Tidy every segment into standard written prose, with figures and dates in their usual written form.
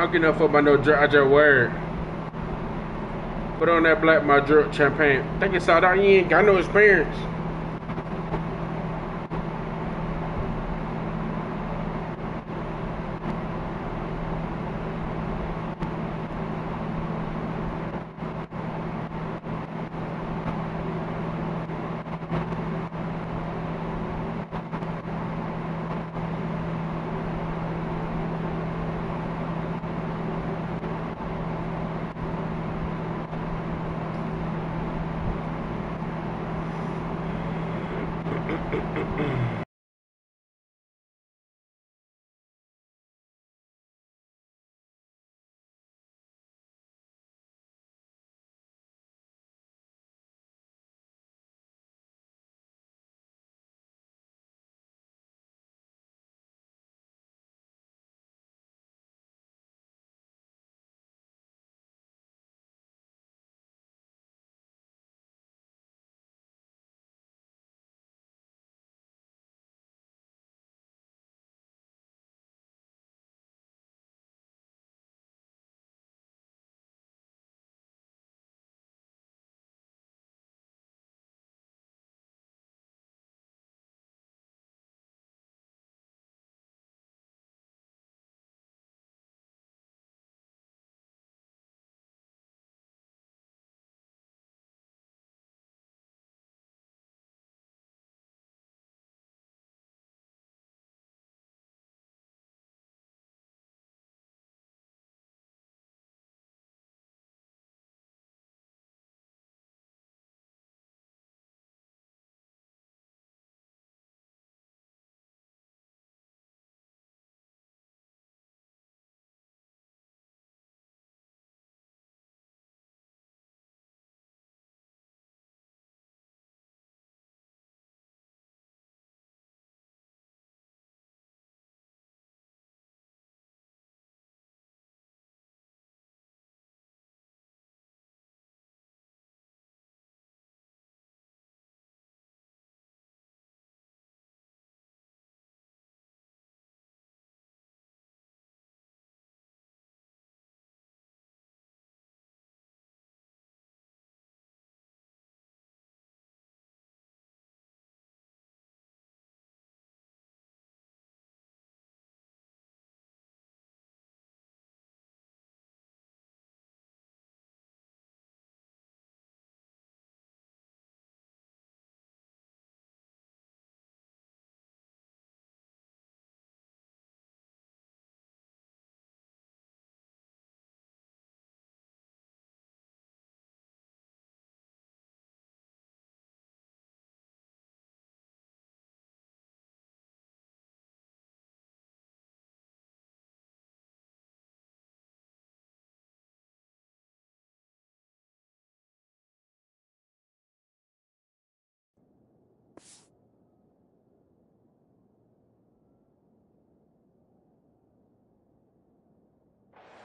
don't get no fuck about no drip. I just wear it. Put on that black, my drip champagne. Think it's sold out. You ain't got no experience.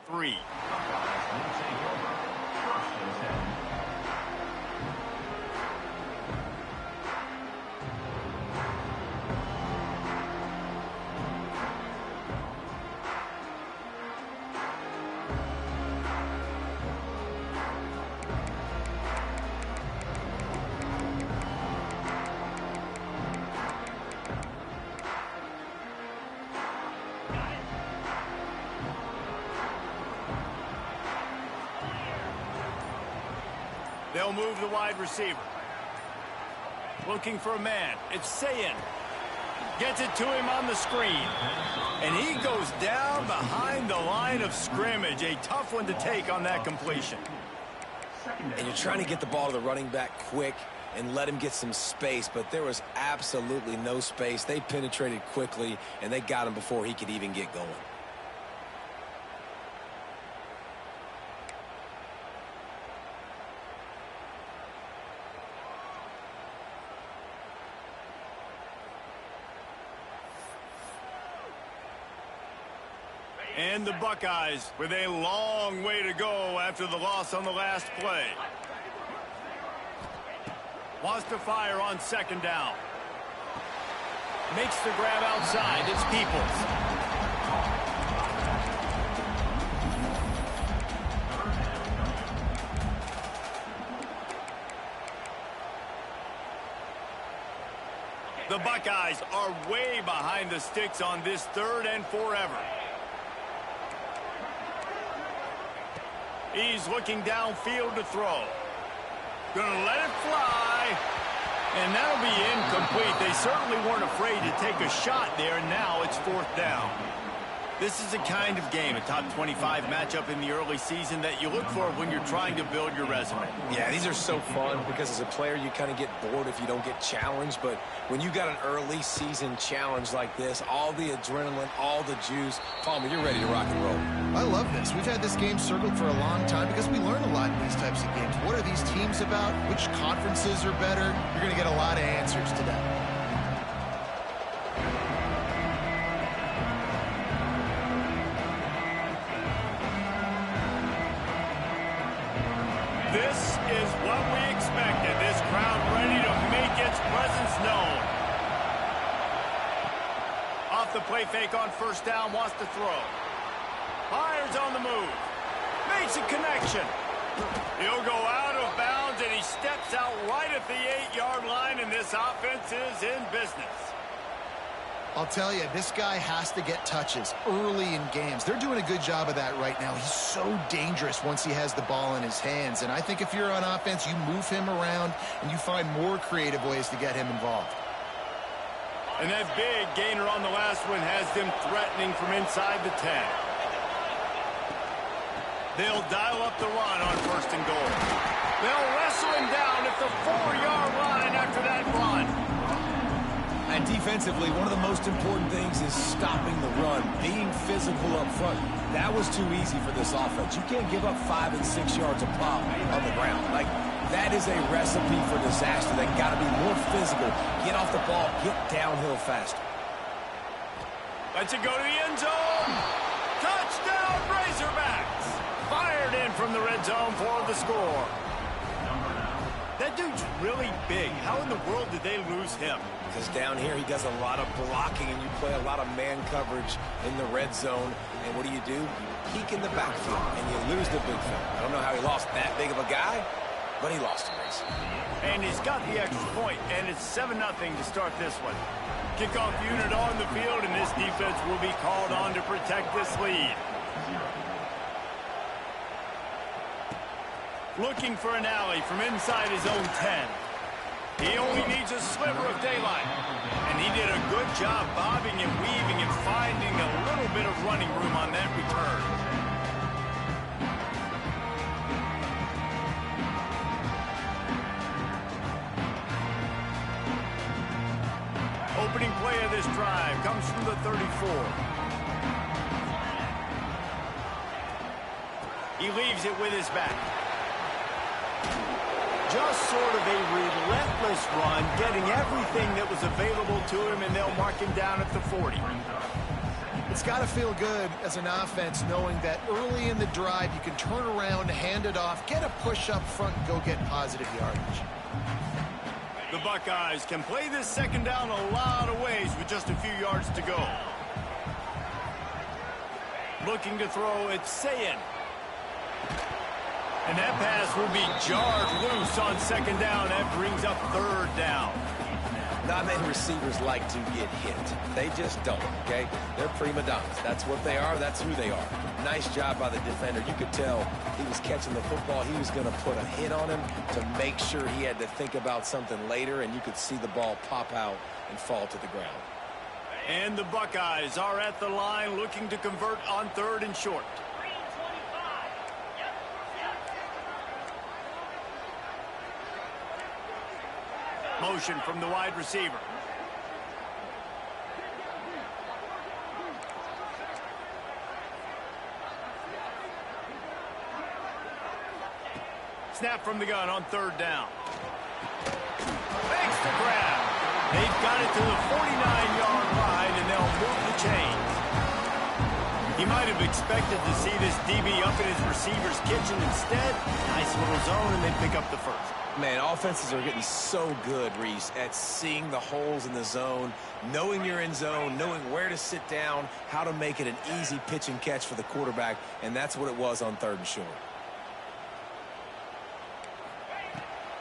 Three. They'll move the wide receiver. Looking for a man. It's Sayin. Gets it to him on the screen. And he goes down behind the line of scrimmage. A tough one to take on that completion. And you're trying to get the ball to the running back quick and let him get some space, but there was absolutely no space. They penetrated quickly, and they got him before he could even get going. And the Buckeyes with a long way to go after the loss on the last play. Wants to fire on second down. Makes the grab outside. It's Peoples. The Buckeyes are way behind the sticks on this 3rd and forever. He's looking downfield to throw. Gonna let it fly. And that'll be incomplete. They certainly weren't afraid to take a shot there. Now it's 4th down. This is the kind of game, a top 25 matchup in the early season, that you look for when you're trying to build your resume. Yeah, these are so fun because as a player, you kind of get bored if you don't get challenged. But when you got an early season challenge like this, all the adrenaline, all the juice, Palmer, you're ready to rock and roll. I love this. We've had this game circled for a long time because we learn a lot in these types of games. What are these teams about? Which conferences are better? You're going to get a lot of answers today. This is what we expected. This crowd ready to make its presence known. Off the play fake on 1st down, wants to throw. Fires on the move. Makes a connection. He'll go out of bounds, and he steps out right at the 8-yard line, and this offense is in business. I'll tell you, this guy has to get touches early in games. They're doing a good job of that right now. He's so dangerous once he has the ball in his hands. And I think if you're on offense, you move him around and you find more creative ways to get him involved. And that big gainer on the last one has them threatening from inside the 10. They'll dial up the run on 1st and goal. They'll wrestle him down at the 4-yard line after that run. And defensively, one of the most important things is stopping the run, being physical up front. That was too easy for this offense. You can't give up 5 and 6 yards a pop on the ground. Like, that is a recipe for disaster. They got to be more physical. Get off the ball, get downhill faster. Lets it go to the end zone. Touchdown, Razorbacks. Fired in from the red zone for the score. That dude's really big. How in the world did they lose him? Because down here he does a lot of blocking and you play a lot of man coverage in the red zone. And what do? You peek in the backfield and you lose the big fella. I don't know how he lost that big of a guy, but he lost a race. And he's got the extra point, and it's 7-0 to start this one. Kickoff unit on the field, and this defense will be called on to protect this lead. Looking for an alley from inside his own 10. He only needs a sliver of daylight. And he did a good job bobbing and weaving and finding a little bit of running room on that return. Opening play of this drive comes from the 34. He leaves it with his back. Just sort of a relentless run, getting everything that was available to him, and they'll mark him down at the 40. It's got to feel good as an offense knowing that early in the drive you can turn around, hand it off, get a push up front, and go get positive yardage. The Buckeyes can play this 2nd down a lot of ways with just a few yards to go. Looking to throw, it's Ncaa. And that pass will be jarred loose on 2nd down. That brings up 3rd down. Not many receivers like to get hit. They just don't, okay? They're prima donnas. That's what they are. That's who they are. Nice job by the defender. You could tell he was catching the football. He was going to put a hit on him to make sure he had to think about something later, and you could see the ball pop out and fall to the ground. And the Buckeyes are at the line looking to convert on 3rd and short. Motion from the wide receiver. Snap from the gun on 3rd down. Makes the grab. They've got it to the 49-yard line, and they'll move the chains. He might have expected to see this DB up in his receiver's kitchen. Instead, nice little zone, and they pick up the first. Man, offenses are getting so good, Reese, at seeing the holes in the zone, knowing you're in zone, knowing where to sit down, how to make it an easy pitch and catch for the quarterback, and that's what it was on 3rd and short.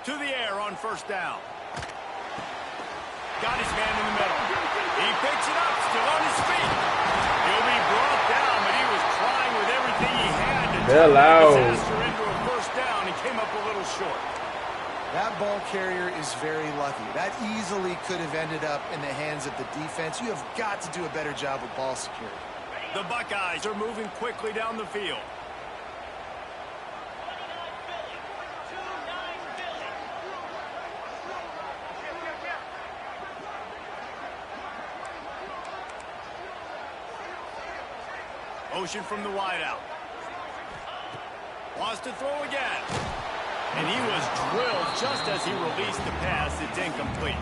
To the air on 1st down. Got his man in the middle. He picks it up, still on his feet. He'll be brought down, but he was trying with everything he had to turn that disaster into a first down. He came up a little short. That ball carrier is very lucky. That easily could have ended up in the hands of the defense. You have got to do a better job with ball security. The Buckeyes are moving quickly down the field. Motion from the wideout. Wants to throw again. And he was drilled just as he released the pass. It's incomplete.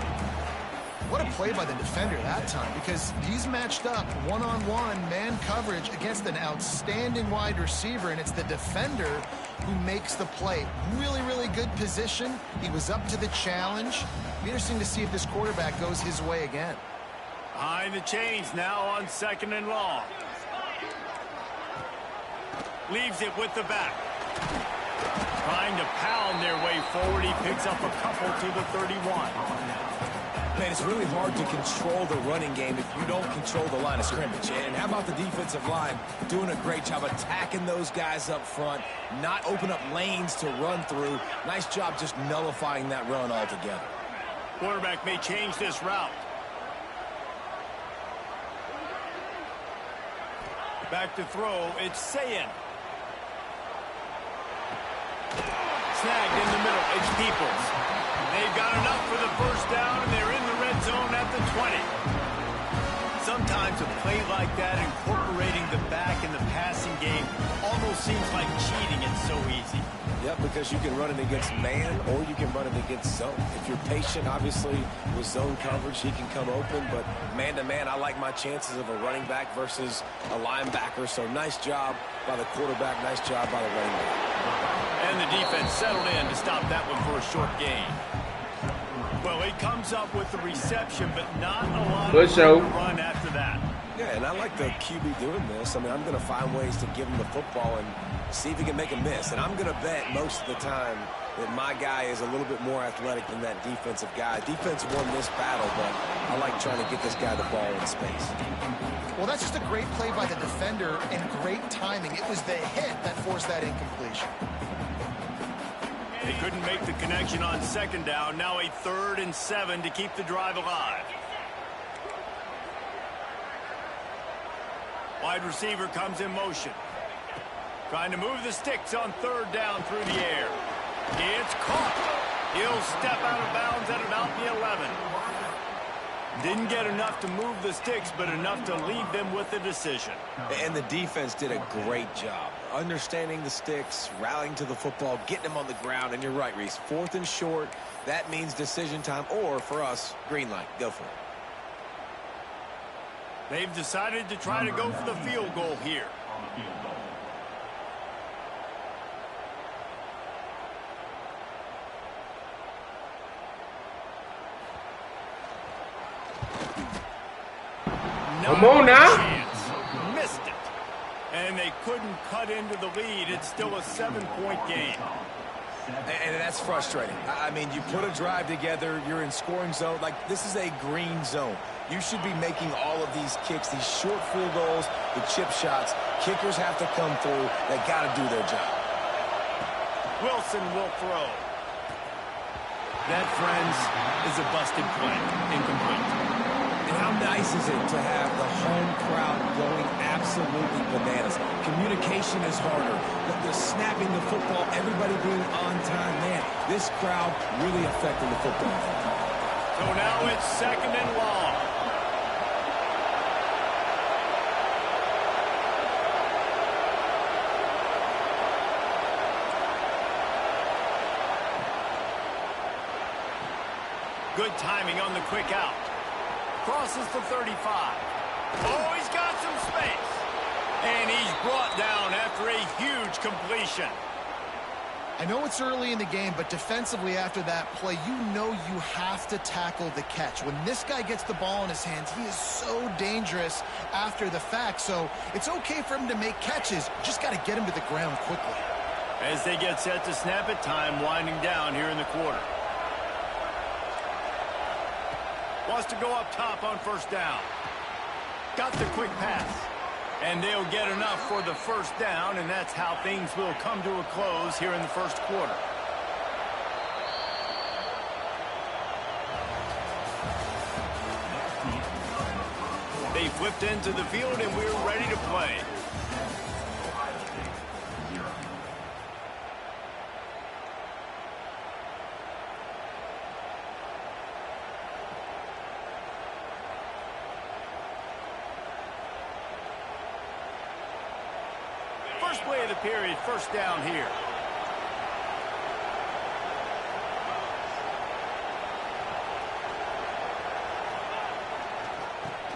What a play by the defender that time, because he's matched up one-on-one man coverage against an outstanding wide receiver, and it's the defender who makes the play. Really, really good position. He was up to the challenge. Be interesting to see if this quarterback goes his way again. Behind the chains now on 2nd and long. Leaves it with the back. Trying to pound their way forward. He picks up a couple to the 31. Man, it's really hard to control the running game if you don't control the line of scrimmage. And how about the defensive line doing a great job attacking those guys up front, not open up lanes to run through. Nice job just nullifying that run altogether. Quarterback may change this route. Back to throw. It's Ncaa. Snagged in the middle. It's Peoples. They've got enough for the first down, and they're in the red zone at the 20. Sometimes a play like that, incorporating the back in the passing game, almost seems like cheating. It's so easy. Yep, because you can run it against man or you can run it against zone. If you're patient, obviously, with zone coverage, he can come open. But man-to-man, I like my chances of a running back versus a linebacker. So nice job by the quarterback, nice job by the running back. And the defense settled in to stop that one for a short gain. Well, he comes up with the reception, but not a lot of run after that. Yeah, and I like the QB doing this. I mean, I'm going to find ways to give him the football and see if he can make a miss. And I'm going to bet most of the time that my guy is a little bit more athletic than that defensive guy. Defense won this battle, but I like trying to get this guy the ball in space. Well, that's just a great play by the defender and great timing. It was the hit that forced that incompletion. They couldn't make the connection on 2nd down. Now a 3rd and 7 to keep the drive alive. Wide receiver comes in motion. Trying to move the sticks on 3rd down through the air. It's caught. He'll step out of bounds at about the 11. Didn't get enough to move the sticks, but enough to leave them with the decision. And the defense did a great job. Understanding the sticks, rallying to the football, getting them on the ground. And you're right, Reese. 4th and short, that means decision time. Or, for us, green light. Go for it. They've decided to try to go for the field goal here. Come on now. Chance. Missed it. And they couldn't cut into the lead. It's still a 7-point game. And that's frustrating. I mean, you put a drive together, you're in scoring zone. Like, this is a green zone. You should be making all of these kicks, these short field goals, the chip shots. Kickers have to come through. They got to do their job. Wilson will throw. That, friends, is a busted play. Incomplete. And how nice is it to have the home crowd going absolutely bananas? Communication is harder. The snapping the football, everybody being on time. Man, this crowd really affecting the football. So now it's 2nd and long. Good timing on the quick out. Crosses the 35. Oh, he's got some space. And he's brought down after a huge completion. I know it's early in the game, but defensively after that play, you know you have to tackle the catch. When this guy gets the ball in his hands, he is so dangerous after the fact. So it's okay for him to make catches. Just got to get him to the ground quickly. As they get set to snap it, time winding down here in the quarter. Wants to go up top on first down. Got the quick pass. And they'll get enough for the first down, and that's how things will come to a close here in the first quarter. They flipped into the field, and we're ready to play. First play of the period, first down here.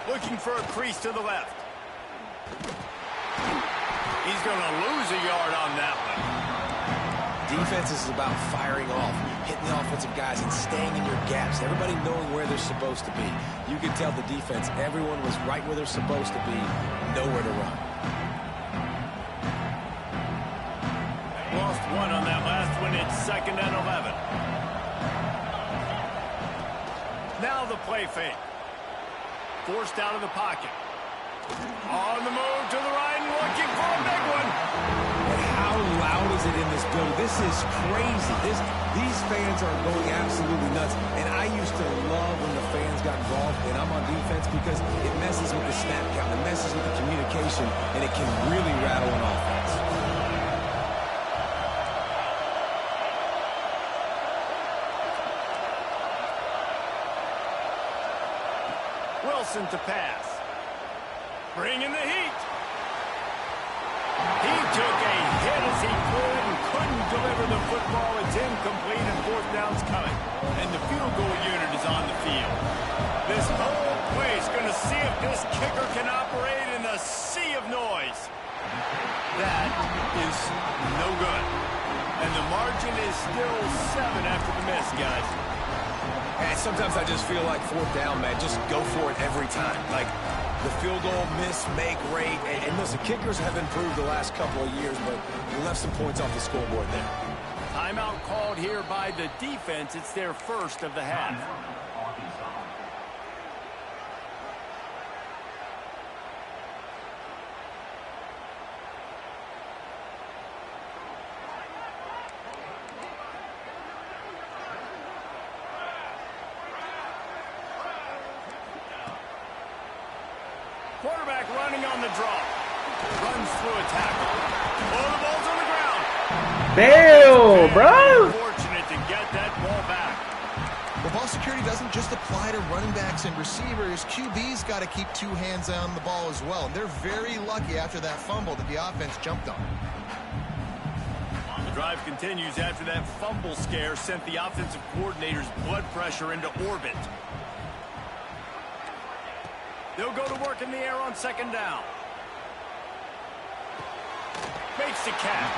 Looking for a crease to the left. He's going to lose a yard on that one. Defense is about firing off, hitting the offensive guys, and staying in your gaps. Everybody knowing where they're supposed to be. You could tell the defense, everyone was right where they're supposed to be, nowhere to run. Lost one on that last one. It's 2nd and 11. Now the play fake. Forced out of the pocket. On the move to the right and looking for a big one. And how loud is it in this building? This is crazy. These fans are going absolutely nuts. And I used to love when the fans got involved, and I'm on defense because it messes with the snap count, it messes with the communication, and it can really rattle an offense. Wilson to pass. Bringing the heat. He took a hit as he pulled and couldn't deliver the football. It's incomplete and fourth down's coming. And the field goal unit is on the field. This whole place going to see if this kicker can operate in a sea of noise. That is no good. And the margin is still 7 after the miss, guys. And sometimes I just feel like fourth down, man, just go for it every time. Like the field goal miss, make rate. And listen, kickers have improved the last couple of years, but we left some points off the scoreboard there. Timeout called here by the defense. It's their first of the half. Quarterback running on the draw. Runs through a tackle. Oh, the ball's on the ground. Damn, bro. Fortunate to get that ball back. Well, ball security doesn't just apply to running backs and receivers. QB's got to keep 2 hands on the ball as well. And they're very lucky after that fumble that the offense jumped on. The drive continues after that fumble scare sent the offensive coordinator's blood pressure into orbit. They'll go to work in the air on 2nd down. Makes the catch.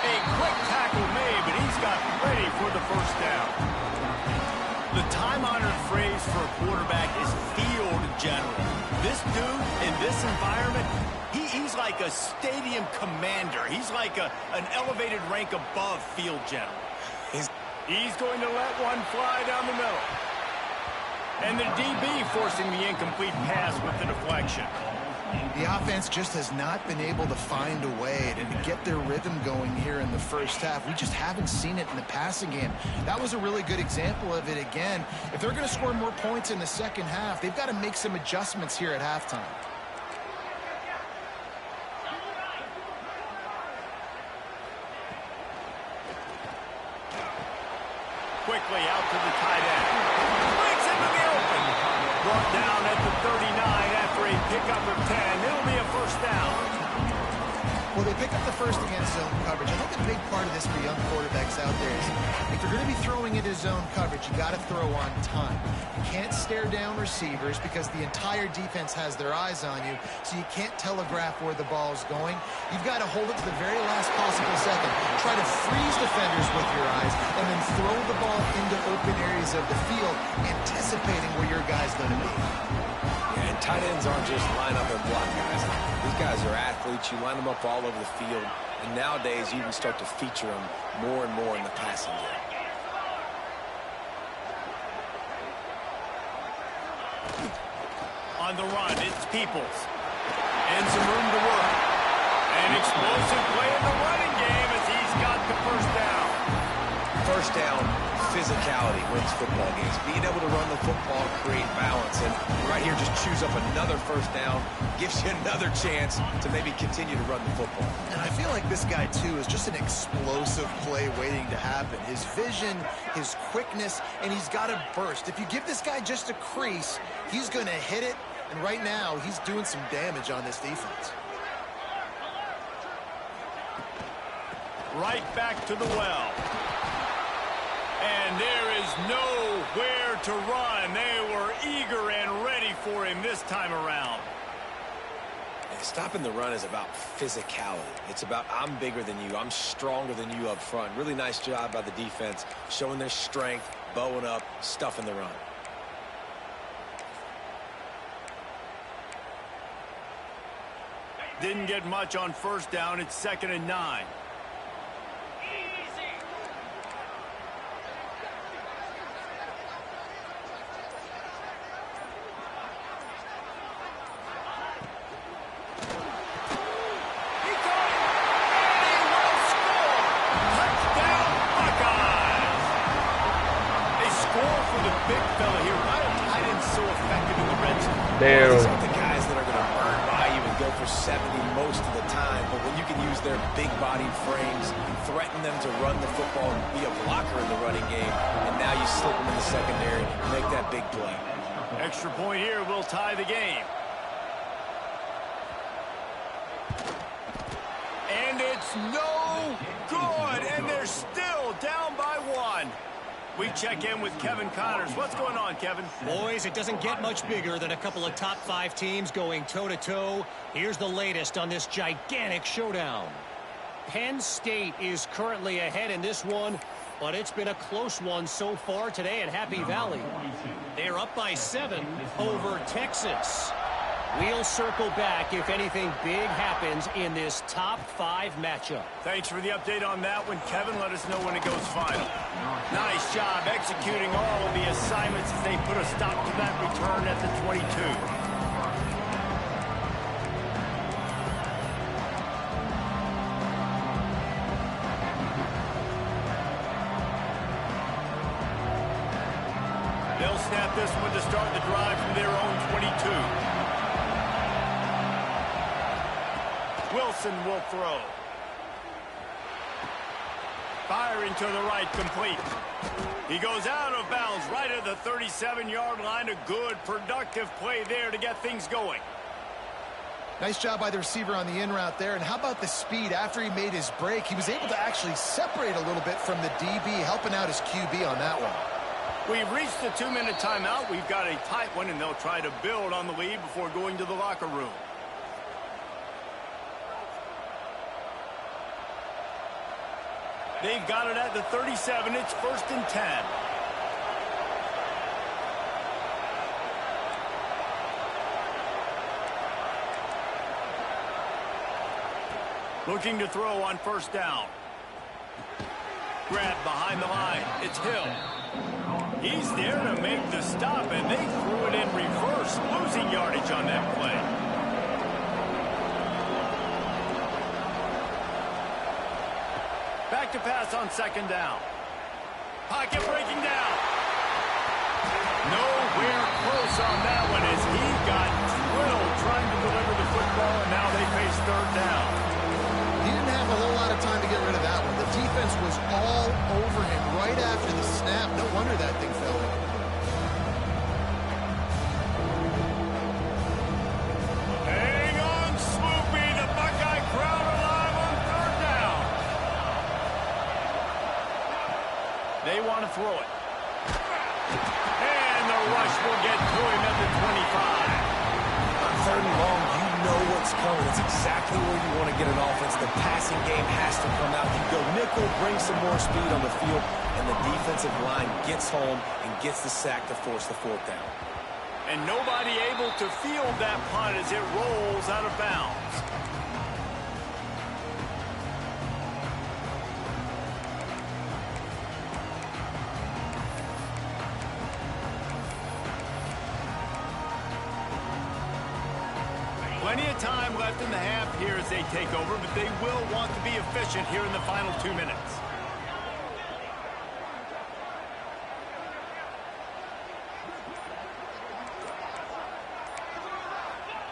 A quick tackle made, but he's got ready for the first down. The time-honored phrase for a quarterback is field general. This dude in this environment, he's like a stadium commander. He's like an elevated rank above field general. He's going to let one fly down the middle. And the DB forcing the incomplete pass with the deflection. The offense just has not been able to find a way to get their rhythm going here in the first half. We just haven't seen it in the passing game. That was a really good example of it again. If they're going to score more points in the second half, they've got to make some adjustments here at halftime. Quickly out to the tight end. Breaks into the open. Brought down at the 39 after a pickup of 10. It'll be a first down. Well, they pick up the first against zone coverage. I think a big part of this for young quarterbacks out there is if you're going to be throwing into zone coverage, you got to throw on time. You can't stare down receivers because the entire defense has their eyes on you, so you can't telegraph where the ball is going. You've got to hold it to the very last possible second. Try to freeze defenders with your eyes and then throw the ball into open areas of the field, anticipating where your guy's going to be. And tight ends aren't just line up and block guys. These guys are athletes. You line them up all over the field. And nowadays, you can start to feature them more and more in the passing game. On the run, it's Peoples. And some room to work. An explosive play in the running game as he's got the first down. First down, physicality wins football games. Being able to run the football, create balance. And right here, just choose up another first down. Gives you another chance to maybe continue to run the football. And I feel like this guy, too, is just an explosive play waiting to happen. His vision, his quickness, and he's got a burst. If you give this guy just a crease, he's going to hit it. And right now, he's doing some damage on this defense. Right back to the well. And there is nowhere to run. They were eager and ready for him this time around. Stopping the run is about physicality. It's about I'm bigger than you. I'm stronger than you up front. Really nice job by the defense, showing their strength, bowing up, stuffing the run. Didn't get much on first down. It's 2nd and 9. These aren't the guys that are going to burn by you and go for 70 most of the time, but when you can use their big-bodied frames, threaten them to run the football, be a blocker in the running game, and now you slip them in the secondary, make that big play. Extra point here will tie the game. And it's no good, and they're still down by 1. We check in with Kevin Connors. What's going on, Kevin? Boys, it doesn't get much bigger than a couple of top 5 teams going toe-to-toe. Here's the latest on this gigantic showdown. Penn State is currently ahead in this one, but it's been a close one so far today at Happy Valley. They're up by 7 over Texas. We'll circle back if anything big happens in this top 5 matchup. Thanks for the update on that one, Kevin. Let us know when it goes final. Nice job executing all of the assignments as they put a stop to that return at the 22. They'll snap this one to start the drive from their own 22. Wilson will throw. Firing to the right, complete. He goes out of bounds right at the 37-yard line. A good, productive play there to get things going. Nice job by the receiver on the in route there. And how about the speed after he made his break? He was able to actually separate a little bit from the DB, helping out his QB on that one. We've reached the 2-minute timeout. We've got a tight one, and they'll try to build on the lead before going to the locker room. They've got it at the 37. It's 1st and 10. Looking to throw on first down. Grab behind the line. It's Hill. He's there to make the stop, and they threw it in reverse, losing yardage on that play. Back to pass on 2nd down. Pocket breaking down. Nowhere close on that one as he got drilled trying to deliver the football, and now they face 3rd down. He didn't have a whole lot of time to get rid of that one. The defense was all over him right after the snap. No wonder that thing fell in. Hang on, Swoopy. The Buckeye crowd alive on 3rd down. They want to throw it. And the rush will get to him at the 25. On 3rd and long, you know what's coming. It's exactly where you want to get an offense. The passing game has to come out. You go nickel, bring some more speed on the field, and the defensive line gets home and gets the sack to force the 4th down. And nobody able to field that punt as it rolls out of bounds. Plenty of time left in the half here as they take over, but they will want to be efficient here in the final 2 minutes.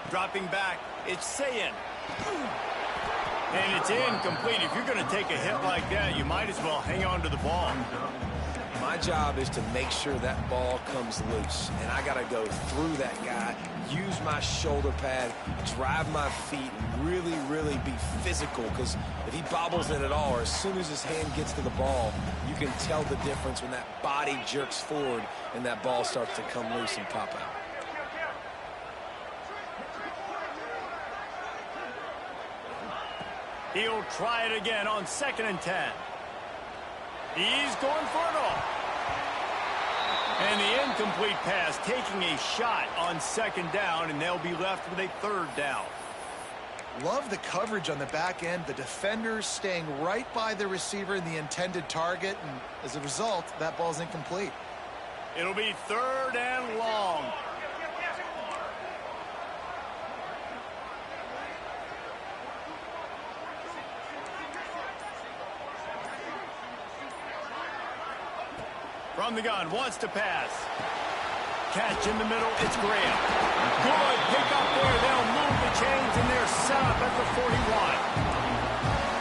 Dropping back, it's Ncaa. And it's incomplete. If you're going to take a hit like that, you might as well hang on to the ball. My job is to make sure that ball comes loose, and I got to go through that guy, use my shoulder pad, drive my feet, and really, really be physical, because if he bobbles it at all, or as soon as his hand gets to the ball, you can tell the difference when that body jerks forward and that ball starts to come loose and pop out. He'll try it again on 2nd and 10. He's going for it all. And the incomplete pass taking a shot on 2nd down, and they'll be left with a 3rd down. Love the coverage on the back end. The defenders staying right by the receiver in the intended target, and as a result, that ball's incomplete. It'll be 3rd and long. From the gun, wants to pass. Catch in the middle, it's Graham. Good pick up there. They'll move the chains, and they're set up at the 41.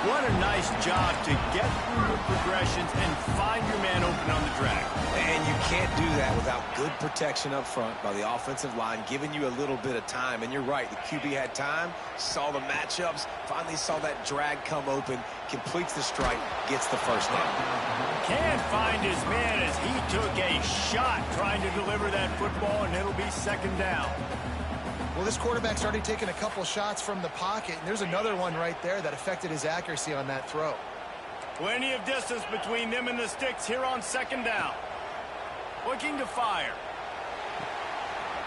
What a nice job to get through the progressions and find your man open on the drag. And you can't do that without good protection up front by the offensive line, giving you a little bit of time. And you're right, the QB had time, saw the matchups, finally saw that drag come open, completes the strike, gets the 1st down. Can't find his man as he took a shot trying to deliver that football, and it'll be 2nd down. Well, this quarterback's already taken a couple shots from the pocket, and there's another one right there that affected his accuracy on that throw. Plenty of distance between them and the sticks here on 2nd down. Looking to fire.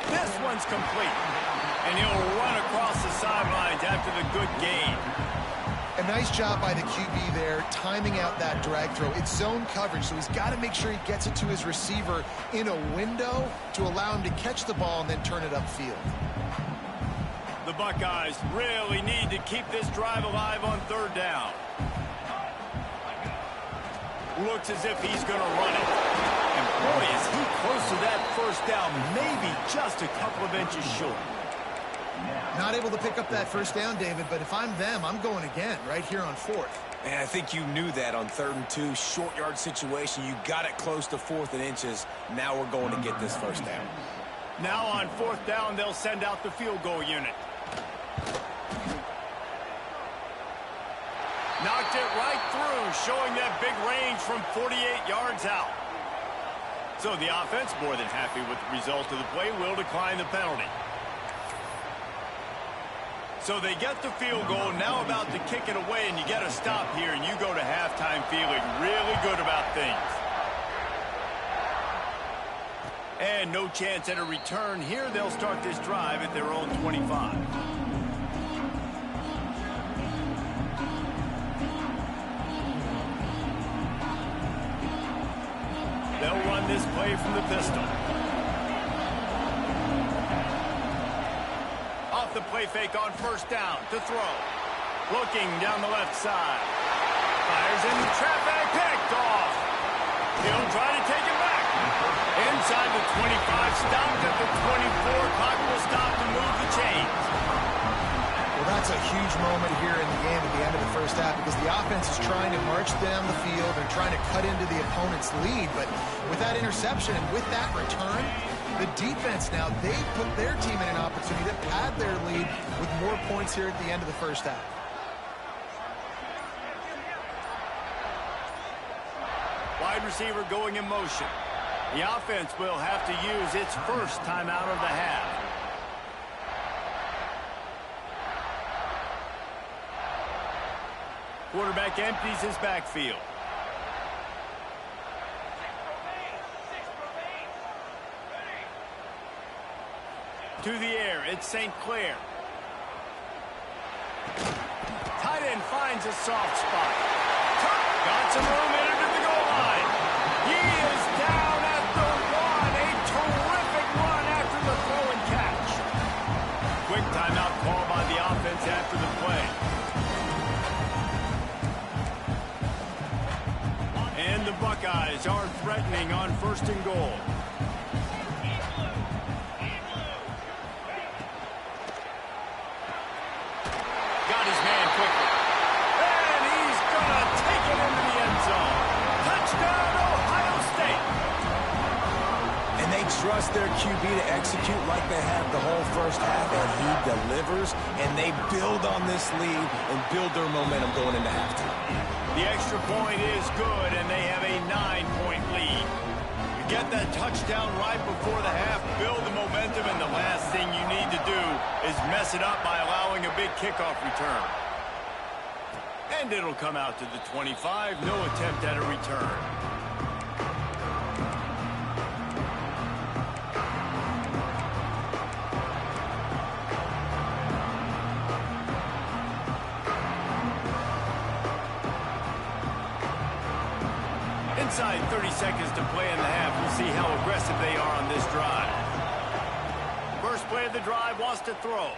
This one's complete. And he'll run across the sidelines after the good gain. A nice job by the QB there, timing out that drag throw. It's zone coverage, so he's got to make sure he gets it to his receiver in a window to allow him to catch the ball and then turn it upfield. The Buckeyes really need to keep this drive alive on 3rd down. Looks as if he's going to run it. And boy, is he close to that 1st down, maybe just a couple of inches short. Not able to pick up that 1st down, David, but if I'm them, I'm going again right here on 4th. And I think you knew that on 3rd and 2, short yard situation. You got it close to 4th and inches. Now we're going to get this 1st down. Now on 4th down, they'll send out the field goal unit. Knocked it right through, showing that big range from 48 yards out. So the offense, more than happy with the result of the play, will decline the penalty. So they get the field goal, now about to kick it away, and you get a stop here, and you go to halftime feeling really good about things. And no chance at a return here. They'll start this drive at their own 25. They'll run this play from the pistol. Off the play fake on 1st down to throw. Looking down the left side. Fires in the trap bag, picked off. He'll try to take it back. Inside the 25, stopped at the 24. Clock will stop to move the chains. Well, that's a huge moment here in the game at the end of the 1st half because the offense is trying to march down the field. They're trying to cut into the opponent's lead. But with that interception and with that return, the defense now, they put their team in an opportunity to pad their lead with more points here at the end of the 1st half. Wide receiver going in motion. The offense will have to use its 1st timeout of the half. Quarterback empties his backfield. To the air, it's St. Clair. Tight end finds a soft spot. Got some room in it to the goal line. He is down at the 1. A terrific run after the throw and catch. Quick timeout call by first and goal. Got his man quickly. And he's going to take it into the end zone. Touchdown, Ohio State. And they trust their QB to execute like they have the whole first half, and he delivers, and they build on this lead and build their momentum going into halftime. The extra point is good, and they have a 9-point lead. You get that touchdown right before the half, build the momentum, and the last thing you need to do is mess it up by allowing a big kickoff return. And it'll come out to the 25, no attempt at a return. Inside 30 seconds to play in the half. We'll see how aggressive they are on this drive. First play of the drive, wants to throw.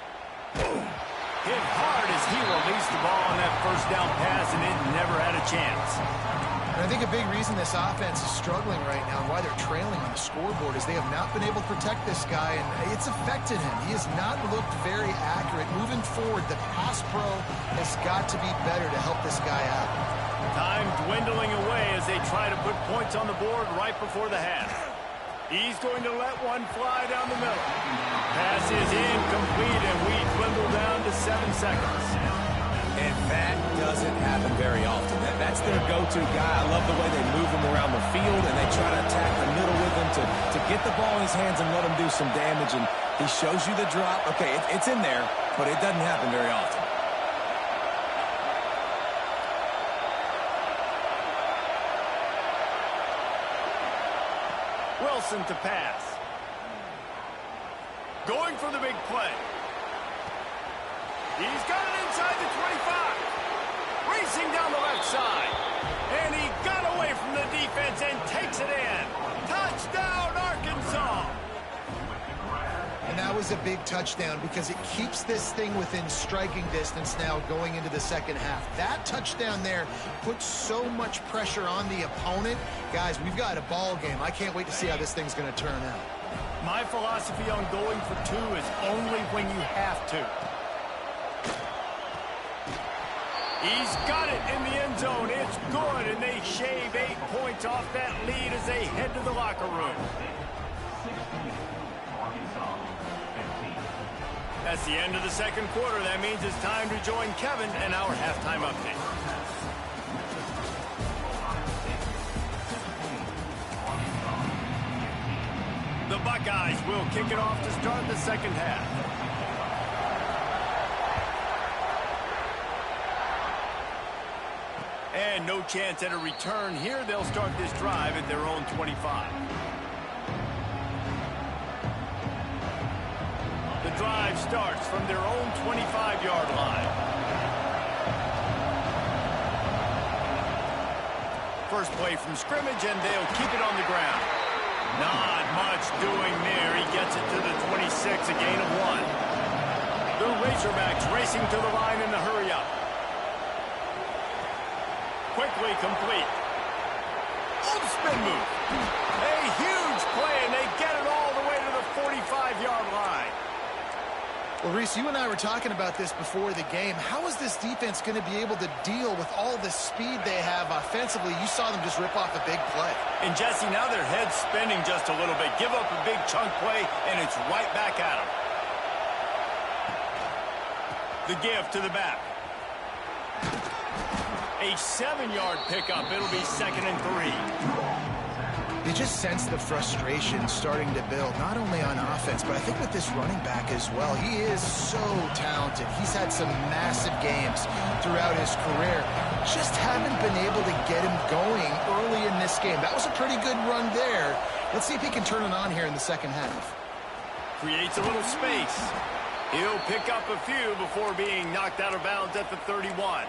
Hit hard as he released the ball on that first down pass, and it never had a chance. And I think a big reason this offense is struggling right now and why they're trailing on the scoreboard is they have not been able to protect this guy, and it's affected him. He has not looked very accurate. Moving forward, the pass pro has got to be better to help this guy out. Time dwindling away as they try to put points on the board right before the half. He's going to let one fly down the middle. Pass is incomplete, and we dwindle down to 7 seconds. And that doesn't happen very often. That's their go-to guy. I love the way they move him around the field, and they try to attack the middle with him to get the ball in his hands and let him do some damage. And he shows you the drop. Okay, it's in there, but it doesn't happen very often. Wilson to pass. Going for the big play. He's got it inside the 25. Racing down the left side. And he got away from the defense and takes it in. Touchdown, Arkansas. And that was a big touchdown because it keeps this thing within striking distance now going into the second half. That touchdown there puts so much pressure on the opponent. Guys, we've got a ball game. I can't wait to see how this thing's going to turn out. My philosophy on going for two is only when you have to. He's got it in the end zone. It's good, and they shave 8 points off that lead as they head to the locker room. That's the end of the second quarter. That means it's time to join Kevin and our halftime update. The Buckeyes will kick it off to start the second half. And no chance at a return here. They'll start this drive at their own 25. The drive starts from their own 25-yard line. First play from scrimmage, and they'll keep it on the ground. Not much doing there. He gets it to the 26, a gain of 1. The Razorbacks racing to the line in the hurry-up. Quickly complete. Oh, spin move. A huge play, and they get it all the way to the 45-yard line. Well, Reese, you and I were talking about this before the game. How is this defense going to be able to deal with all the speed they have offensively? You saw them just rip off a big play. And, Jesse, now their head's spinning just a little bit. Give up a big chunk play, and it's right back at them. The give to the back. A 7-yard pickup. It'll be 2nd and 3. You just sense the frustration starting to build, not only on offense, but I think with this running back as well. He is so talented. He's had some massive games throughout his career. Just haven't been able to get him going early in this game. That was a pretty good run there. Let's see if he can turn it on here in the second half. Creates a little space. He'll pick up a few before being knocked out of bounds at the 31.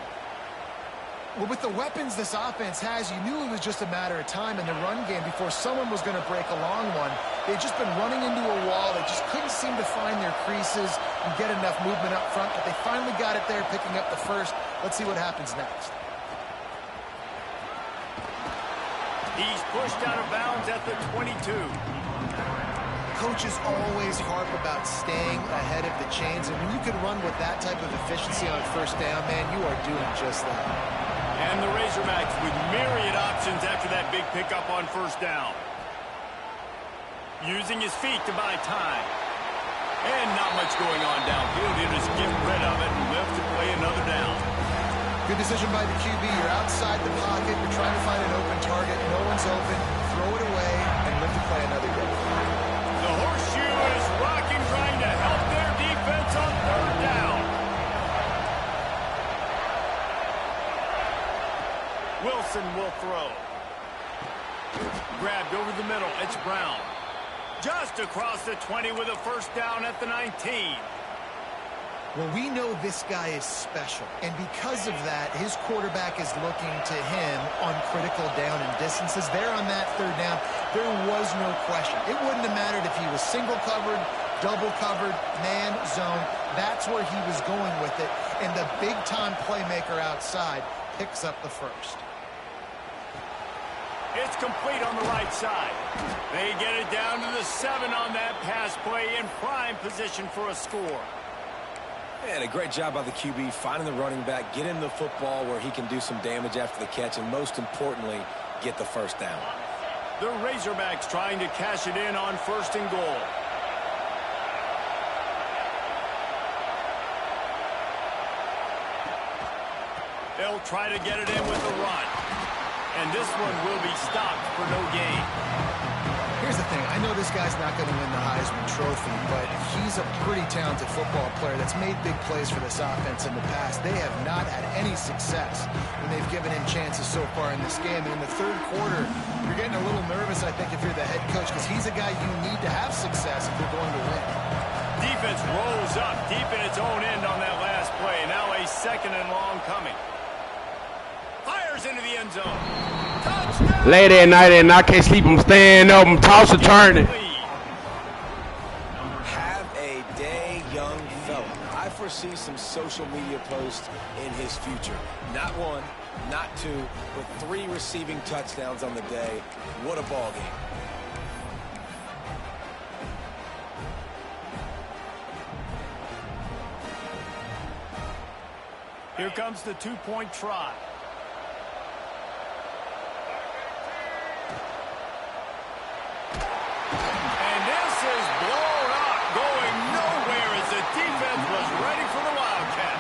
Well, with the weapons this offense has, you knew it was just a matter of time in the run game before someone was going to break a long one. They've just been running into a wall. They just couldn't seem to find their creases and get enough movement up front, but they finally got it there, picking up the first. Let's see what happens next. He's pushed out of bounds at the 22. Coaches always harp about staying ahead of the chains, and when you can run with that type of efficiency on first down, man, you are doing just that. And the Razorbacks with myriad options after that big pickup on first down. Using his feet to buy time. And not much going on downfield. He'll just get rid of it and live to play another down. Good decision by the QB. You're outside the pocket. You're trying to find an open target. No one's open. Throw it away and live to play another day. The horseshoe is rocking, trying to help their defense on third down. Wilson will throw. Grabbed over the middle. It's Brown. Just across the 20 with a first down at the 19. Well, we know this guy is special, and because of that, his quarterback is looking to him on critical down and distances. There on that third down, there was no question. It wouldn't have mattered if he was single covered, double covered, man, zone. That's where he was going with it, and the big-time playmaker outside picks up the first. It's complete on the right side. They get it down to the 7 on that pass play in prime position for a score. And a great job by the QB finding the running back, getting the football where he can do some damage after the catch, and most importantly, get the first down. The Razorbacks trying to cash it in on first and goal. They'll try to get it in with a run. And this one will be stopped for no gain. Here's the thing. I know this guy's not going to win the Heisman Trophy, but he's a pretty talented football player that's made big plays for this offense in the past. They have not had any success when they've given him chances so far in this game. And in the third quarter, you're getting a little nervous, I think, if you're the head coach, because he's a guy you need to have success if you're going to win. Defense rolls up deep in its own end on that last play. Now a second and long coming. Fires into the end zone. Touchdown! Late at night and I can't sleep. I'm staying up. I'm tossing, turning. Have a day, young fella. I foresee some social media posts in his future. Not one, not two, but 3 receiving touchdowns on the day. What a ball game. Here comes the 2-point try. And this is blown up, going nowhere as the defense was ready for the Wildcat.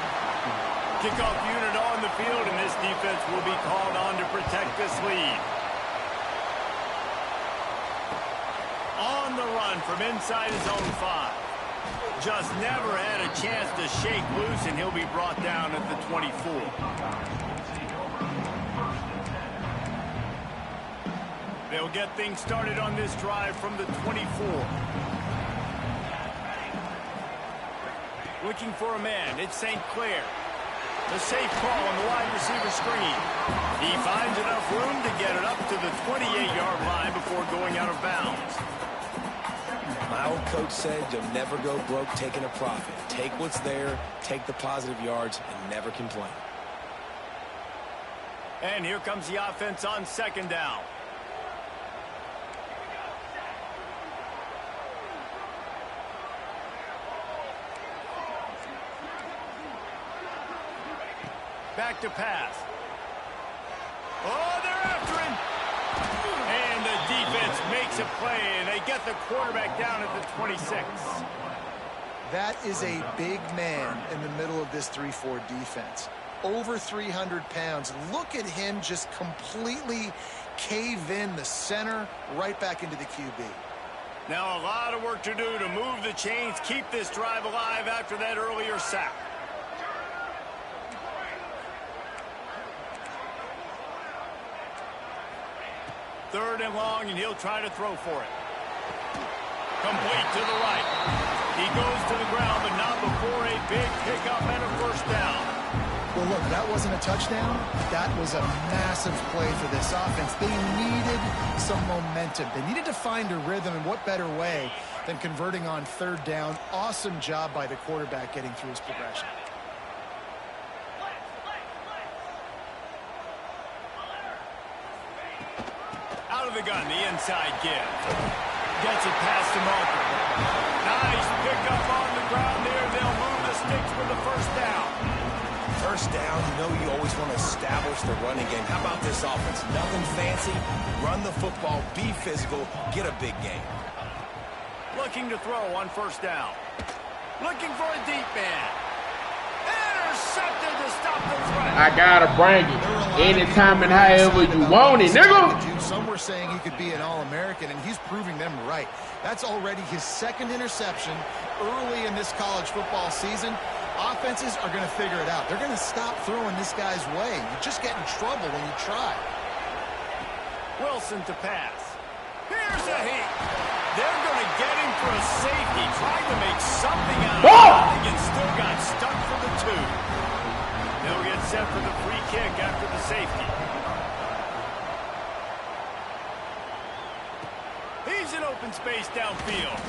Kickoff unit on the field, and this defense will be called on to protect this lead. On the run from inside his own 5. Just never had a chance to shake loose, and he'll be brought down at the 24. They'll get things started on this drive from the 24. Looking for a man. It's St. Clair. The safe call on the wide receiver screen. He finds enough room to get it up to the 28-yard line before going out of bounds. My old coach said you'll never go broke taking a profit. Take what's there, take the positive yards, and never complain. And here comes the offense on second down. Back to pass. Oh, they're after him. And the defense makes a play, and they get the quarterback down at the 26. That is a big man in the middle of this 3-4 defense. Over 300 pounds. Look at him just completely cave in the center, right back into the QB. Now a lot of work to do to move the chains, keep this drive alive after that earlier sack. Third and long, and he'll try to throw for it. Complete to the right. He goes to the ground, but not before a big pickup and a first down. Well, look, that wasn't a touchdown. That was a massive play for this offense. They needed some momentum. They needed to find a rhythm, and what better way than converting on third down. Awesome job by the quarterback getting through his progression. gun, the inside give. Gets it past the marker. Nice pickup on the ground there. They'll move the sticks for the first down. First down, you know you always want to establish the running game. How about this offense? Nothing fancy. Run the football, be physical, get a big game. Looking to throw on first down. Looking for a deep man. Intercepted to stop the threat. I gotta bring it anytime and however you want it, nigga. Some were saying he could be an All-American, and he's proving them right. That's already his second interception early in this college football season. Offenses are going to figure it out. They're going to stop throwing this guy's way. You just get in trouble when you try. Wilson to pass. Here's a heat. They're going to get him for a safety, trying to make something out of it, and still got stuck for the 2. They'll get set for the free kick after the safety. He's in open space downfield.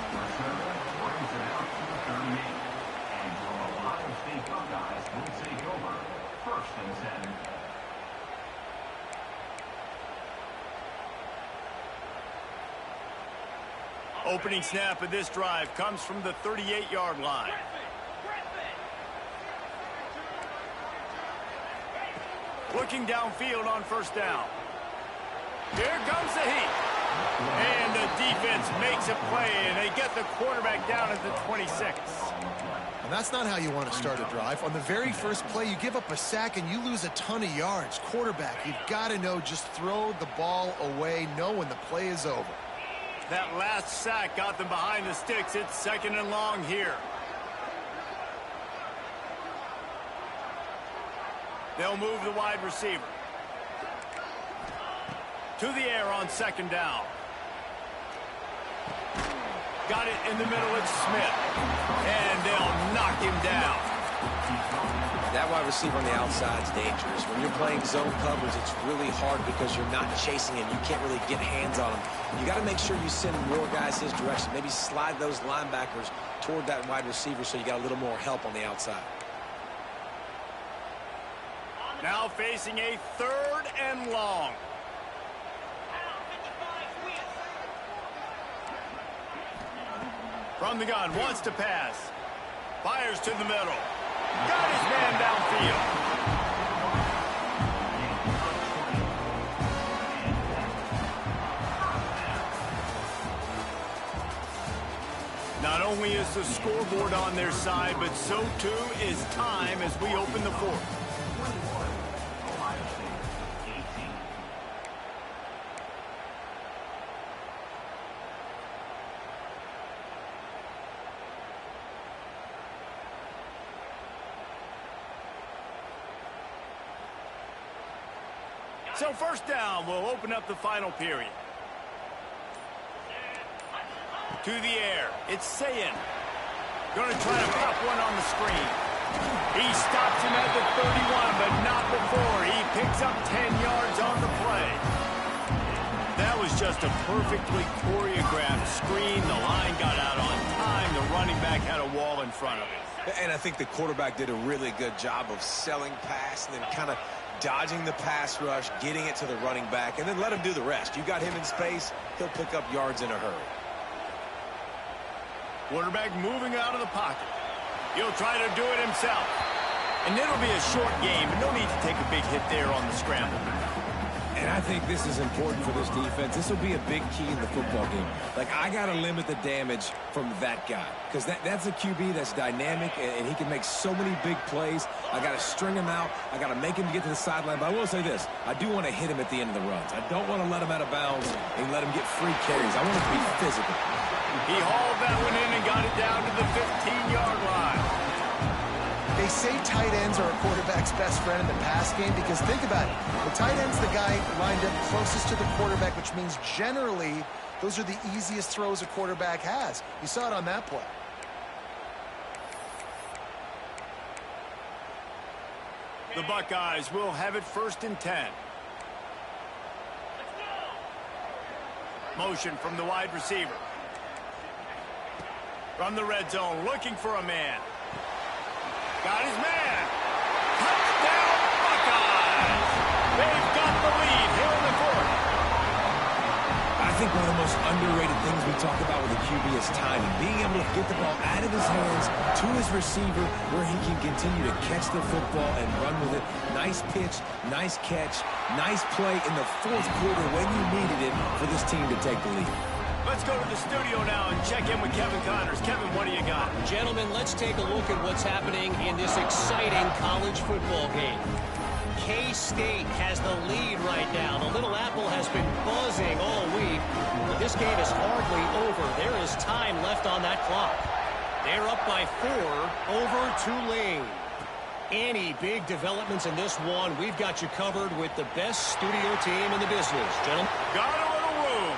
Opening snap of this drive comes from the 38-yard line. Looking downfield on first down. Here comes the heat. And the defense makes a play, and they get the quarterback down at the 26. And that's not how you want to start a drive. On the very first play, you give up a sack and you lose a ton of yards. Quarterback, you've got to know, just throw the ball away, know when the play is over. That last sack got them behind the sticks. It's second and long here. They'll move the wide receiver. To the air on second down. Got it in the middle. It's Smith. And they'll knock him down. That wide receiver on the outside is dangerous. When you're playing zone coverage, it's really hard because you're not chasing him. You can't really get hands on him. You got to make sure you send more guys his direction. Maybe slide those linebackers toward that wide receiver so you got a little more help on the outside. Now facing a third and long. From the gun, wants to pass. Fires to the middle. Got his man downfield. Not only is the scoreboard on their side, but so too is time as we open the fourth. So first down will open up the final period. To the air, it's Ncaa. Going to try to pop one on the screen. He stops him at the 31, but not before. He picks up 10 yards on the play. That was just a perfectly choreographed screen. The line got out on time. The running back had a wall in front of him. And I think the quarterback did a really good job of selling pass and then kind of dodging the pass rush, getting it to the running back, and then let him do the rest. You got him in space, he'll pick up yards in a hurry. Quarterback moving out of the pocket. He'll try to do it himself. And it'll be a short game, but no need to take a big hit there on the scramble. And I think this is important for this defense. This will be a big key in the football game. Like, I got to limit the damage from that guy because that's a QB that's dynamic, and he can make so many big plays. I got to string him out. I got to make him get to the sideline. But I will say this. I do want to hit him at the end of the runs. I don't want to let him out of bounds and let him get free carries. I want him to be physical. He hauled that one in and got it down to the 15-yard line. They say tight ends are a quarterback's best friend in the pass game because think about it. The tight end's the guy lined up closest to the quarterback, which means generally those are the easiest throws a quarterback has. You saw it on that play. The Buckeyes will have it 1st and 10. Motion from the wide receiver. From the red zone, looking for a man. Got his man. Touchdown, Buckeyes. They've got the lead here in the fourth. think one of the most underrated things we talk about with a QB is timing. Being able to get the ball out of his hands to his receiver where he can continue to catch the football and run with it. Nice pitch, nice catch, nice play in the fourth quarter when you needed it for this team to take the lead. Let's go to the studio now and check in with Kevin Connors. Kevin, what do you got? Gentlemen, let's take a look at what's happening in this exciting college football game. K-State has the lead right now. The Little Apple has been buzzing all week, but this game is hardly over. There is time left on that clock. They're up by 4 over Tulane. Any big developments in this one, we've got you covered with the best studio team in the business. Gentlemen. Got a little room.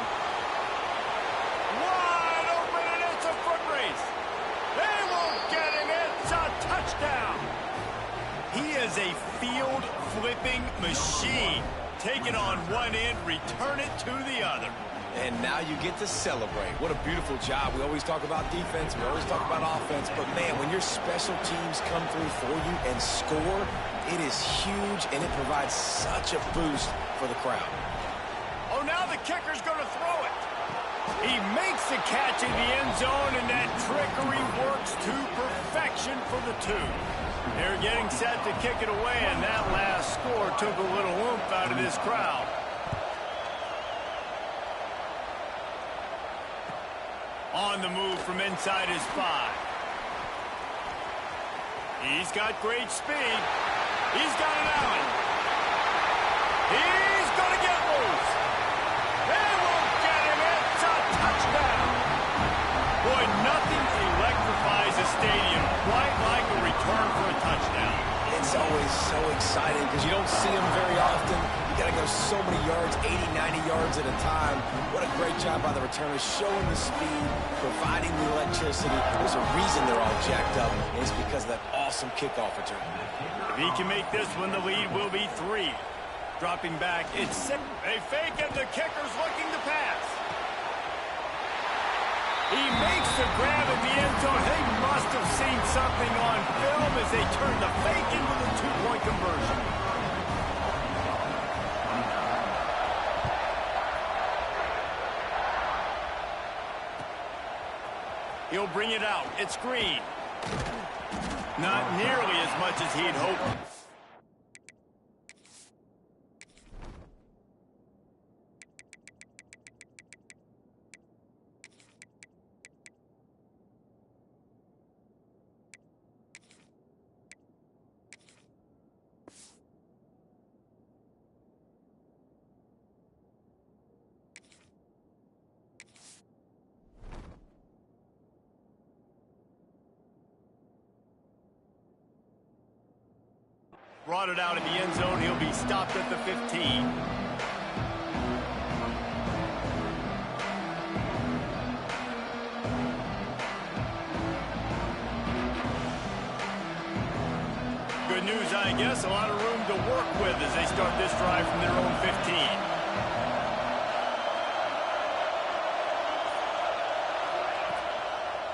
Wide open, and it's a foot race. They won't get him. It's a touchdown. He is a field-flipping machine. Take it on one end, return it to the other. And now you get to celebrate. What a beautiful job. We always talk about defense. We always talk about offense. But, man, when your special teams come through for you and score, it is huge, and it provides such a boost for the crowd. Oh, now the kicker's going to throw it. He makes the catch in the end zone, and that trickery works to perfection for the 2. They're getting set to kick it away, and that last score took a little oomph out of this crowd. On the move from inside his 5. He's got great speed. He's got an Allen. He's going to get loose. They won't get him. It's a touchdown. Boy, nothing electrifies a stadium quite like a return for a touchdown. It's always so exciting because you don't see them very often. You got to go so many yards, 80, 90 yards at a time. What a great job by the returners, showing the speed, providing the electricity. There's a reason they're all jacked up, and it's because of that awesome kickoff return. If he can make this one, the lead will be 3. Dropping back, it's 6. They fake it, the kicker's looking to pass. He makes the grab at the end zone. They must have seen something on film as they turn the fake into the 2-point conversion. He'll bring it out. It's Green. Not nearly as much as he'd hoped. Brought it out in the end zone. He'll be stopped at the 15. Good news, I guess. A lot of room to work with as they start this drive from their own 15.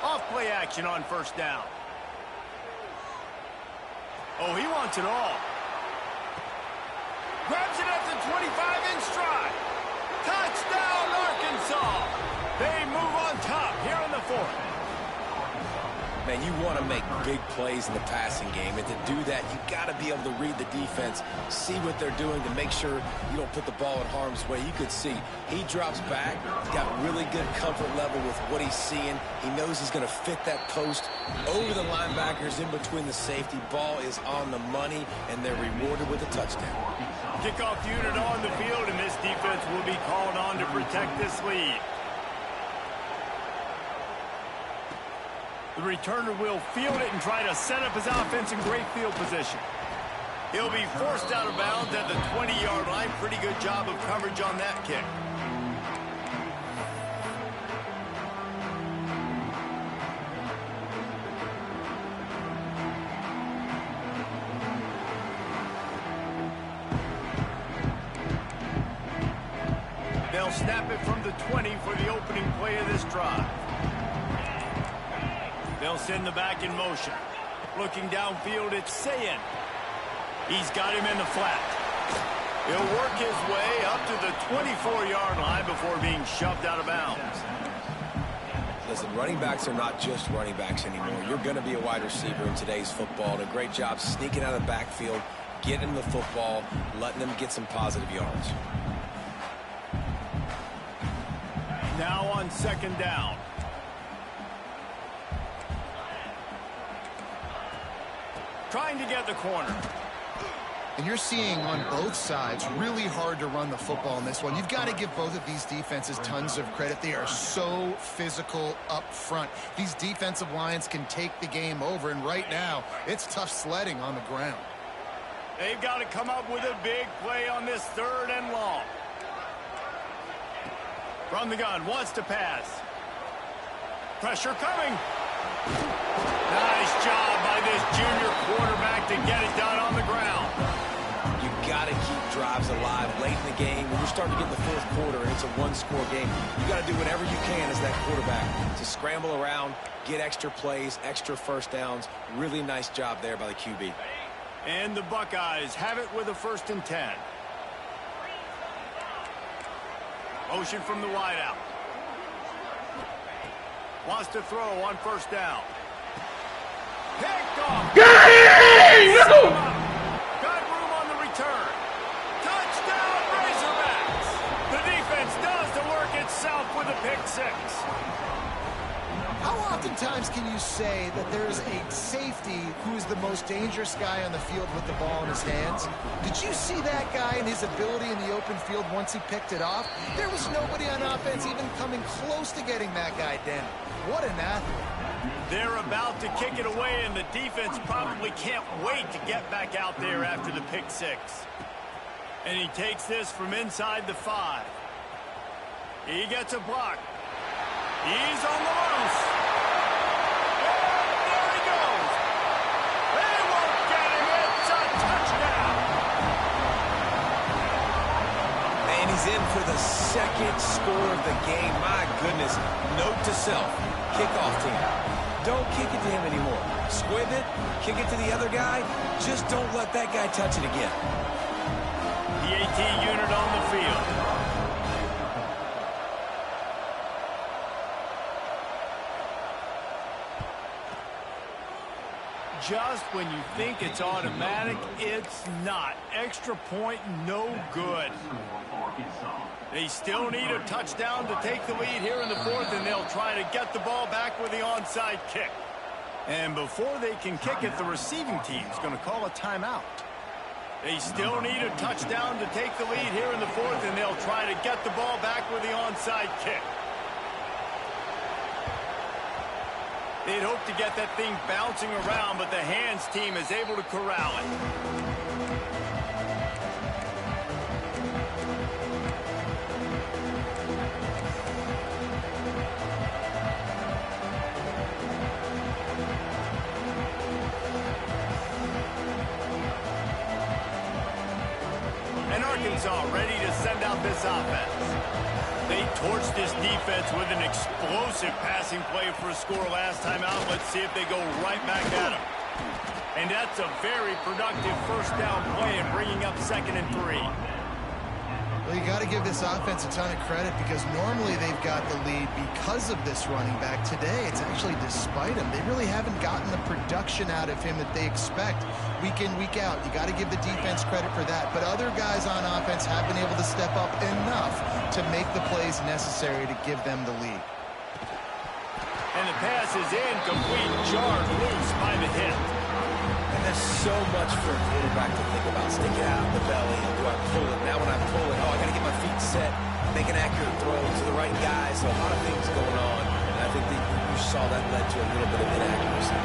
Off play action on first down. Oh, he wants it all. Grabs it at the 25 in stride. Touchdown, Arkansas. They move on top here in the 4th. Man, you want to make big plays in the passing game, and to do that, you got to be able to read the defense, see what they're doing to make sure you don't put the ball in harm's way. You could see he drops back, he's got really good comfort level with what he's seeing. He knows he's going to fit that post over the linebackers in between the safety. Ball is on the money, and they're rewarded with a touchdown. Kickoff unit on the field, and this defense will be called on to protect this lead. The returner will field it and try to set up his offense in great field position. He'll be forced out of bounds at the 20-yard line. Pretty good job of coverage on that kick. They'll snap it from the 20 for the opening play of this drive. They'll send the back in motion. Looking downfield, it's Ncaa. He's got him in the flat. He'll work his way up to the 24-yard line before being shoved out of bounds. Listen, running backs are not just running backs anymore. You're going to be a wide receiver in today's football. And a great job sneaking out of the backfield, getting the football, letting them get some positive yards. Now on second down. Trying to get the corner. And you're seeing on both sides really hard to run the football in this one. You've got to give both of these defenses tons of credit. They are so physical up front. These defensive lines can take the game over, and right now it's tough sledding on the ground. They've got to come up with a big play on this 3rd and long. From the gun, wants to pass. Pressure coming. Nice job by this junior quarterback to get it done on the ground. You got to keep drives alive late in the game. When you're starting to get in the 4th quarter and it's a one-score game, you got to do whatever you can as that quarterback to scramble around, get extra plays, extra first downs. Really nice job there by the QB. And the Buckeyes have it with a 1st and 10. Motion from the wideout. Wants to throw on 1st down. Picked off. No! Got room on the return. Touchdown, Razorbacks. The defense does the work itself with a pick 6. How oftentimes can you say that there's a safety who is the most dangerous guy on the field with the ball in his hands? Did you see that guy and his ability in the open field once he picked it off? There was nobody on offense even coming close to getting that guy down. What an athlete. They're about to kick it away, and the defense probably can't wait to get back out there after the pick 6. And he takes this from inside the 5. He gets a block. He's on the loose. And there he goes. They won't get him. It's a touchdown. And he's in for the 2nd score of the game. My goodness. Note to self. Kickoff team. Don't kick it to him anymore. Squib it. Kick it to the other guy. Just don't let that guy touch it again. The 18 unit on the field. Just when you think it's automatic, it's not. Extra point, no good. They still need a touchdown to take the lead here in the 4th, and they'll try to get the ball back with the onside kick. And before they can kick it, the receiving team's going to call a timeout. They still need a touchdown to take the lead here in the 4th, and they'll try to get the ball back with the onside kick. They'd hope to get that thing bouncing around, but the hands team is able to corral it. And Arkansas ready to send out this offense. They torched this defense with an explosive passing play for a score last time out. Let's see if they go right back at them. And that's a very productive 1st down play and bringing up 2nd and 3. Well, you got to give this offense a ton of credit because normally they've got the lead because of this running back. Today, it's actually despite him. They really haven't gotten the production out of him that they expect week in, week out. You got to give the defense credit for that. But other guys on offense have been able to step up enough to make the plays necessary to give them the lead. And the pass is incomplete, jarred loose by the hit. And there's so much for a quarterback to think about. Stick it out in the belly. Do I pull it? Now when I pull it, I got to get my feet set, make an accurate throw to the right guy. So a lot of things going on. And I think that you saw that led to a little bit of inaccuracy.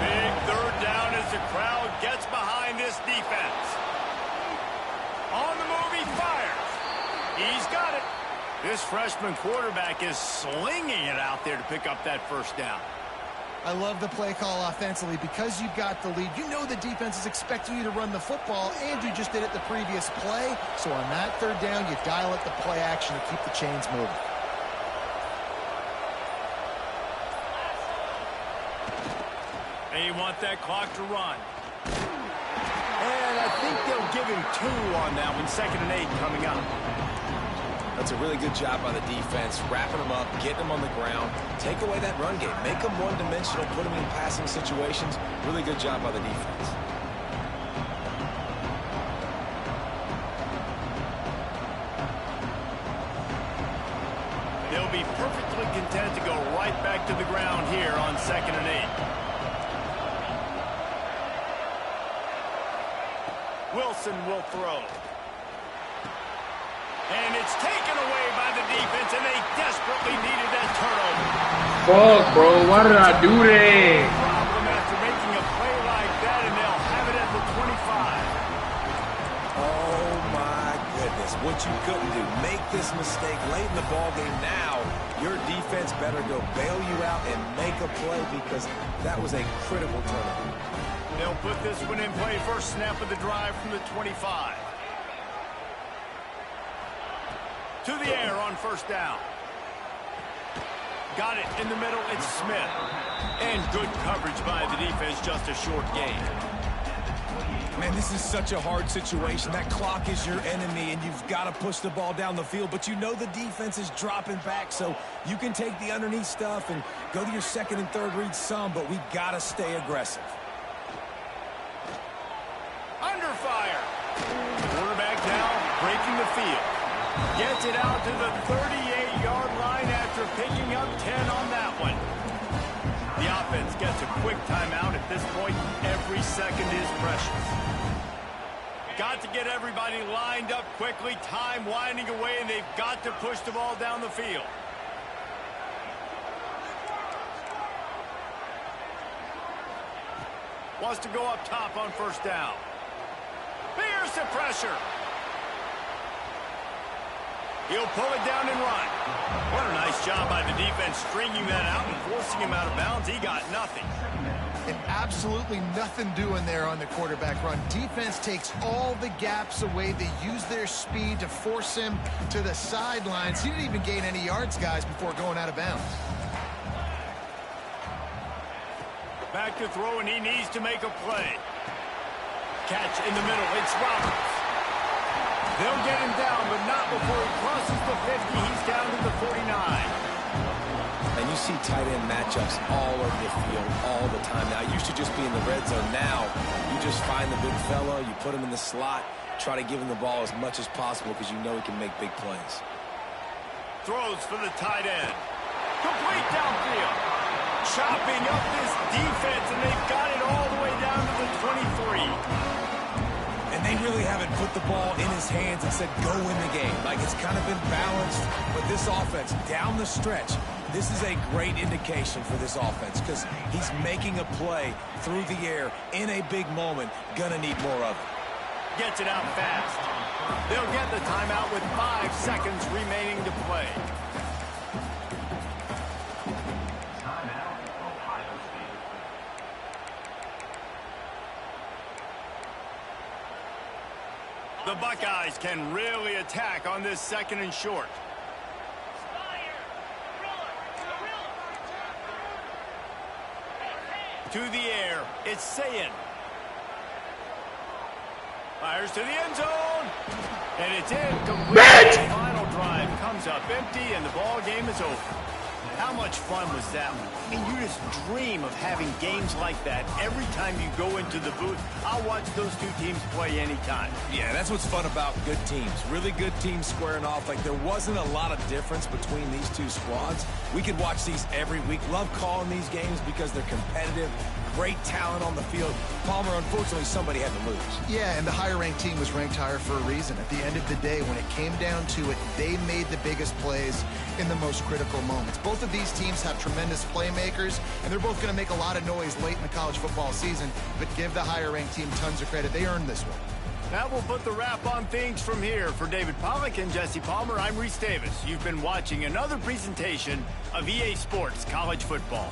Big 3rd down as the crowd gets behind this defense. On the move, he fires. He's got it. This freshman quarterback is slinging it out there to pick up that 1st down. I love the play call offensively because you've got the lead. You know the defense is expecting you to run the football, and you just did it the previous play. So on that 3rd down, you dial it the play action to keep the chains moving. They want that clock to run. And I think they'll give him 2 on that one. 2nd and 8 coming up. That's a really good job by the defense, wrapping them up, getting them on the ground. Take away that run game. Make them one-dimensional, put them in passing situations. Really good job by the defense. They'll be perfectly content to go right back to the ground here on 2nd and 8. Wilson will throw. And it's taken away by the defense, and they desperately needed that turnover. Fuck, bro. Why did I do that? Problem after making a play like that, and they'll have it at the 25. Oh, my goodness. What you couldn't do. Make this mistake late in the ballgame. Now, your defense better go bail you out and make a play because that was a critical turnover. They'll put this one in play. First snap of the drive from the 25. To the air on 1st down. Got it in the middle. It's Smith. And good coverage by the defense. Just a short gain. Man, this is such a hard situation. That clock is your enemy, and you've got to push the ball down the field. But you know the defense is dropping back, so you can take the underneath stuff and go to your 2nd and 3rd read some, but we've got to stay aggressive. Under fire. Quarterback down, breaking the field. Gets it out to the 38-yard line after picking up 10 on that one. The offense gets a quick timeout. At this point, every second is precious. Got to get everybody lined up quickly. Time winding away, and they've got to push the ball down the field. Wants to go up top on 1st down. Here's the pressure. He'll pull it down and run. What a nice job by the defense stringing that out and forcing him out of bounds. He got nothing. And absolutely nothing doing there on the quarterback run. Defense takes all the gaps away. They use their speed to force him to the sidelines. He didn't even gain any yards, guys, before going out of bounds. Back to throw, and he needs to make a play. Catch in the middle. It's Roberts. They'll get him down, but not before he crosses the 50. He's down to the 49. And you see tight end matchups all over the field all the time. Now, it used to just be in the red zone. Now, you just find the big fella, you put him in the slot, try to give him the ball as much as possible because you know he can make big plays. Throws for the tight end. Complete downfield. Chopping up this defense, and they've got it all the way down to the 23. And they really haven't put the ball in his hands and said, go win the game. Like, it's kind of been balanced. But this offense, down the stretch, this is a great indication for this offense because he's making a play through the air in a big moment. Gonna need more of it. Gets it out fast. They'll get the timeout with 5 seconds remaining to play. The Buckeyes can really attack on this 2nd and short. To the air, it's Sayin. Fires to the end zone. And it's incomplete. The final drive comes up empty, and the ball game is over. How much fun was that one? I mean, you just dream of having games like that every time you go into the booth. I'll watch those two teams play anytime. Yeah, that's what's fun about good teams. Really good teams squaring off. Like, there wasn't a lot of difference between these two squads. We could watch these every week. Love calling these games because they're competitive. Great talent on the field. Palmer, unfortunately, somebody had to lose. Yeah, and the higher-ranked team was ranked higher for a reason. At the end of the day, when it came down to it, they made the biggest plays in the most critical moments. Both of these teams have tremendous playmakers, and they're both going to make a lot of noise late in the college football season, but give the higher-ranked team tons of credit. They earned this one. Now we'll put the wrap on things from here. For David Pollack and Jesse Palmer, I'm Reese Davis. You've been watching another presentation of EA Sports College Football.